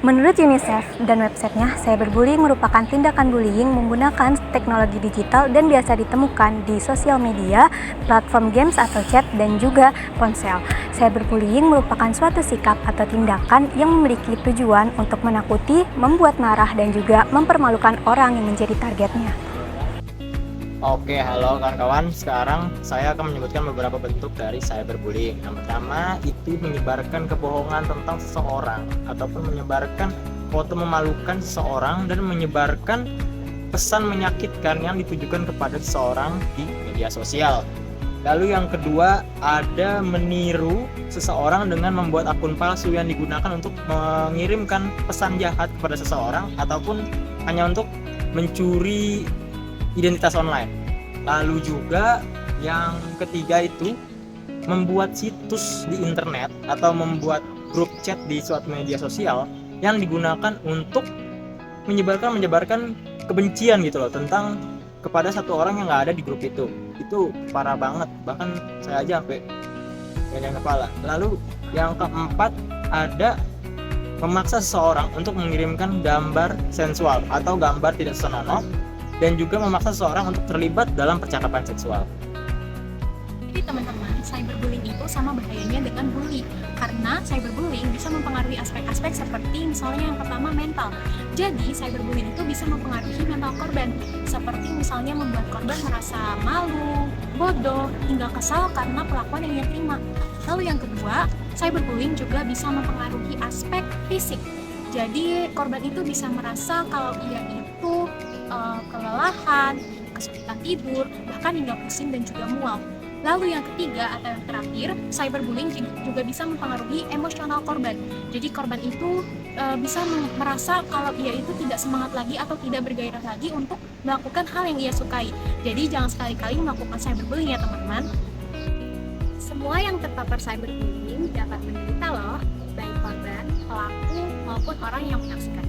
Menurut UNICEF dan websitenya, cyberbullying merupakan tindakan bullying menggunakan teknologi digital dan biasa ditemukan di sosial media, platform games atau chat, dan juga ponsel. Cyberbullying merupakan suatu sikap atau tindakan yang memiliki tujuan untuk menakuti, membuat marah, dan juga mempermalukan orang yang menjadi targetnya. Oke, halo kawan-kawan. Sekarang saya akan menyebutkan beberapa bentuk dari cyberbullying. Yang pertama, itu menyebarkan kebohongan tentang seseorang ataupun menyebarkan foto memalukan seseorang dan menyebarkan pesan menyakitkan yang ditujukan kepada seseorang di media sosial. Lalu yang kedua, ada meniru seseorang dengan membuat akun palsu yang digunakan untuk mengirimkan pesan jahat kepada seseorang ataupun hanya untuk mencuri identitas online. Lalu juga yang ketiga itu membuat situs di internet atau membuat grup chat di suatu media sosial yang digunakan untuk menyebarkan kebencian gitu loh tentang kepada satu orang yang nggak ada di grup itu. Itu parah banget, bahkan saya aja sampai pegang kepala. Lalu yang keempat, ada memaksa seseorang untuk mengirimkan gambar sensual atau gambar tidak senonoh dan juga memaksa seseorang untuk terlibat dalam percakapan seksual. Jadi teman-teman, cyberbullying itu sama bahayanya dengan bully, karena cyberbullying bisa mempengaruhi aspek-aspek seperti misalnya yang pertama mental. Jadi cyberbullying itu bisa mempengaruhi mental korban, seperti misalnya membuat korban merasa malu, bodoh, hingga kesal karena perlakuan yang ia terima. Lalu yang kedua, cyberbullying juga bisa mempengaruhi aspek fisik. Jadi korban itu bisa merasa kalau ia itu kelelahan, kesulitan tidur, bahkan hingga pusing dan juga mual. Lalu yang ketiga atau yang terakhir, cyberbullying juga bisa mempengaruhi emosional korban. Jadi korban itu bisa merasa kalau ia itu tidak semangat lagi atau tidak bergairah lagi untuk melakukan hal yang ia sukai. Jadi jangan sekali-kali melakukan cyberbullying ya teman-teman. Semua yang terpapar cyberbullying dapat menderita loh, baik korban, pelaku, maupun orang yang menyaksikan.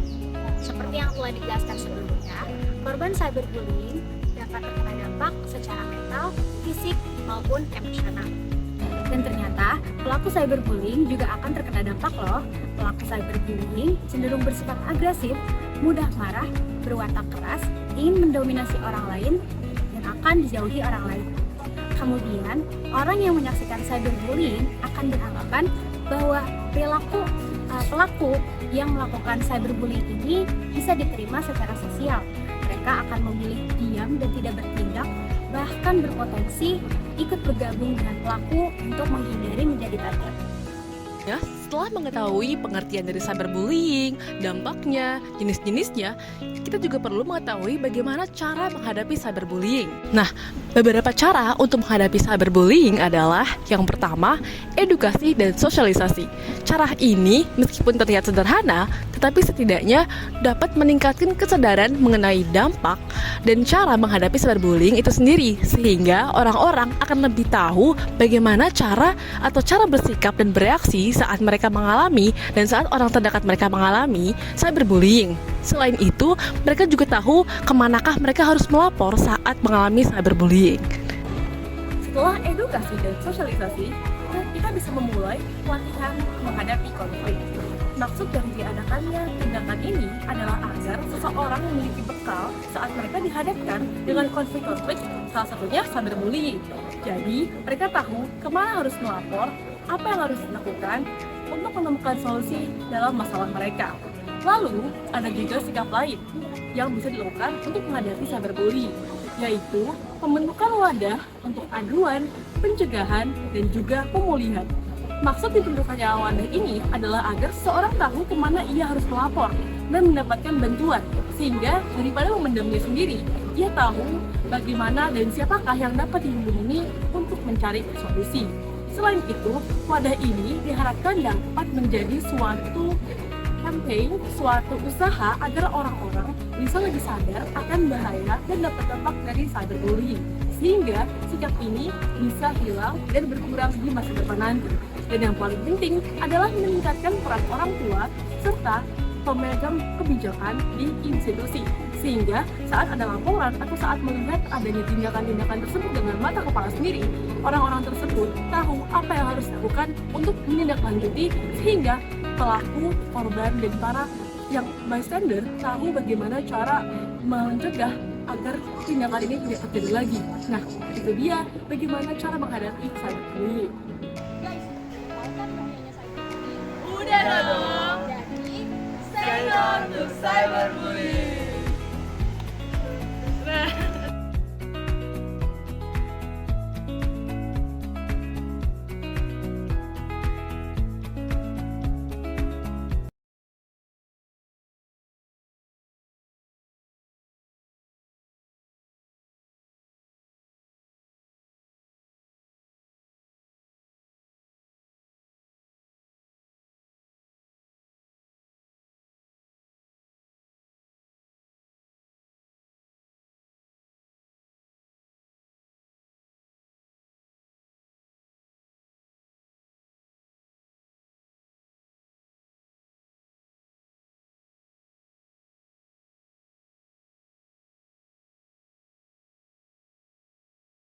Seperti yang telah dijelaskan sebelumnya, korban cyberbullying dapat terkena dampak secara mental, fisik, maupun emosional. Dan ternyata, pelaku cyberbullying juga akan terkena dampak loh. Pelaku cyberbullying cenderung bersifat agresif, mudah marah, berwatak keras, ingin mendominasi orang lain, dan akan dijauhi orang lain. Kemudian, orang yang menyaksikan cyberbullying akan beranggapan bahwa pelaku yang melakukan cyberbullying ini bisa diterima secara sosial. Mereka akan memilih diam dan tidak bertindak, bahkan berpotensi ikut bergabung dengan pelaku untuk menghindari menjadi target. Ya, setelah mengetahui pengertian dari cyberbullying, dampaknya, jenis-jenisnya, kita juga perlu mengetahui bagaimana cara menghadapi cyberbullying. Nah, beberapa cara untuk menghadapi cyberbullying adalah yang pertama, edukasi dan sosialisasi. Cara ini meskipun terlihat sederhana, tetapi setidaknya dapat meningkatkan kesadaran mengenai dampak dan cara menghadapi cyberbullying itu sendiri, sehingga orang-orang akan lebih tahu bagaimana cara bersikap dan bereaksi saat mereka mengalami dan saat orang terdekat mereka mengalami cyberbullying. Selain itu, mereka juga tahu kemanakah mereka harus melapor saat mengalami cyberbullying. Setelah edukasi dan sosialisasi, kita bisa memulai pelatihan menghadapi konflik. Maksud dari diadakannya tindakan ini adalah agar seseorang memiliki bekal saat mereka dihadapkan dengan konflik-konflik, salah satunya cyberbullying. Jadi, mereka tahu kemana harus melapor, apa yang harus dilakukan untuk menemukan solusi dalam masalah mereka. Lalu, ada juga sikap lain yang bisa dilakukan untuk menghadapi cyberbullying, yaitu pembentukan wadah untuk aduan, pencegahan, dan juga pemulihan. Maksud dibentukannya wadah ini adalah agar seseorang tahu kemana ia harus melapor dan mendapatkan bantuan, sehingga daripada memendamnya sendiri, ia tahu bagaimana dan siapakah yang dapat dihubungi untuk mencari solusi. Selain itu, wadah ini diharapkan dapat menjadi suatu campaign, suatu usaha agar orang-orang bisa lebih sadar akan bahaya dan dampak dari cyberbullying, sehingga sikap ini bisa hilang dan berkurang di masa depan nanti. Dan yang paling penting adalah meningkatkan peran orang tua serta pemegang kebijakan di institusi, sehingga saat ada laporan atau saat melihat adanya tindakan-tindakan tersebut dengan mata kepala sendiri, orang-orang tersebut tahu apa yang harus dilakukan untuk menindaklanjuti, sehingga pelaku, korban, dan para yang bystander tahu bagaimana cara mencegah agar tindakan ini tidak terjadi lagi. Nah, itu dia bagaimana cara menghadapi cyberbullying. Udah dong. Jadi, say no to cyberbullying.